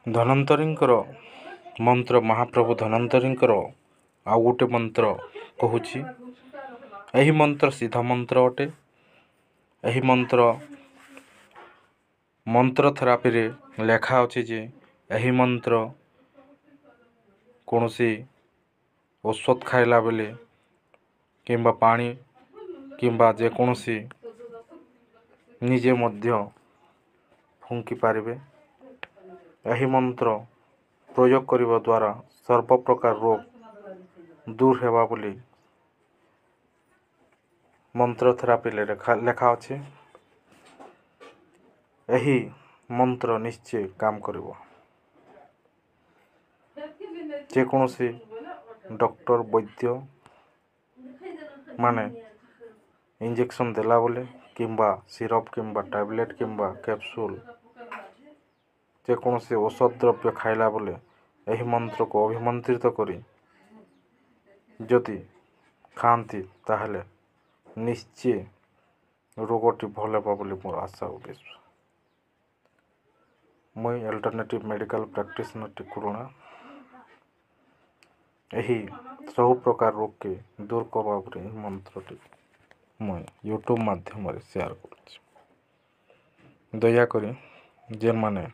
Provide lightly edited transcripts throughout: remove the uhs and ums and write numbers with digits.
ଧନ୍ୱନ୍ତରୀଙ୍କର ମନ୍ତ୍ର ମହାପ୍ରଭୁ ଧନ୍ୱନ୍ତରୀଙ୍କର ଆଉ ଗୋଟେ ମନ୍ତ୍ର କହୁଛି। ଏହି ମନ୍ତ୍ର ସିଦ୍ଧ ମନ୍ତ୍ର ଅଟେ। ଏହି ମନ୍ତ୍ର ଥେରାପିରେ ଲେଖା ଅଛି ଯେ ଏହି ମନ୍ତ୍ର କୌଣସି ଔଷଧ ଖାଇଲା ବେଳେ କିମ୍ବା ପାଣି କିମ୍ବା ଯେକୌଣସି ନିଜେ ମଧ୍ୟ ଫୁଙ୍କି ପାରିବେ। ଏହି ମନ୍ତ୍ର ପ୍ରୟୋଗ କରିବା ଦ୍ୱାରା ସର୍ବପ୍ରକାର ରୋଗ ଦୂର ହେବା ବୋଲି ମନ୍ତ୍ର ଥେରାପିରେ ଲେଖା ଅଛି। ଏହି ମନ୍ତ୍ର ନିଶ୍ଚୟ କାମ କରିବ। ଯେକୌଣସି ଡକ୍ଟର ବୈଦ୍ୟ ମାନେ ଇଞ୍ଜେକ୍ସନ୍ ଦେଲା ବେଳେ କିମ୍ବା ସିରପ୍ କିମ୍ବା ଟ୍ୟାବଲେଟ୍ କିମ୍ବା କ୍ୟାପସୁଲ୍ ଯେକୌଣସି ଔଷଧ ଦ୍ରବ୍ୟ ଖାଇଲା ବେଳେ ଏହି ମନ୍ତ୍ରକୁ ଅଭିମନ୍ତ୍ରିତ କରି ଯଦି ଖାଆନ୍ତି ତାହେଲେ ନିଶ୍ଚୟ ରୋଗଟି ଭଲ ହେବ ବୋଲି ମୋର ଆଶା ଓ ବିଶ୍ୱାସ। ମୁଇଁ ଅଲ୍ଟରନେଟିଭ୍ ମେଡ଼ିକାଲ ପ୍ରାକ୍ଟିସନର ଟିକୁରୁଣା ଏହି ସବୁ ପ୍ରକାର ରୋଗକେ ଦୂର କରିବା ପରେ ଏହି ମନ୍ତ୍ରଟି ମୁଇଁ ୟୁଟ୍ୟୁବ୍ ମାଧ୍ୟମରେ ସେୟାର କରୁଛି। ଦୟାକରି ଯେମାନେ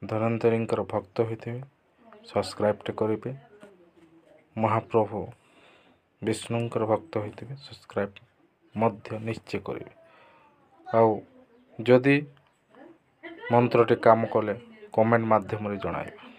ଧନ୍ୱନ୍ତରୀଙ୍କର ଭକ୍ତ ହୋଇଥିବେ ସବସ୍କ୍ରାଇବ୍ଟେ କରିବେ। ମହାପ୍ରଭୁ ବିଷ୍ଣୁଙ୍କର ଭକ୍ତ ହୋଇଥିବେ ସବସ୍କ୍ରାଇବ୍ ମଧ୍ୟ ନିଶ୍ଚୟ କରିବେ। ଆଉ ଯଦି ମନ୍ତ୍ରଟି କାମ କଲେ କମେଣ୍ଟ ମାଧ୍ୟମରେ ଜଣାଇବେ।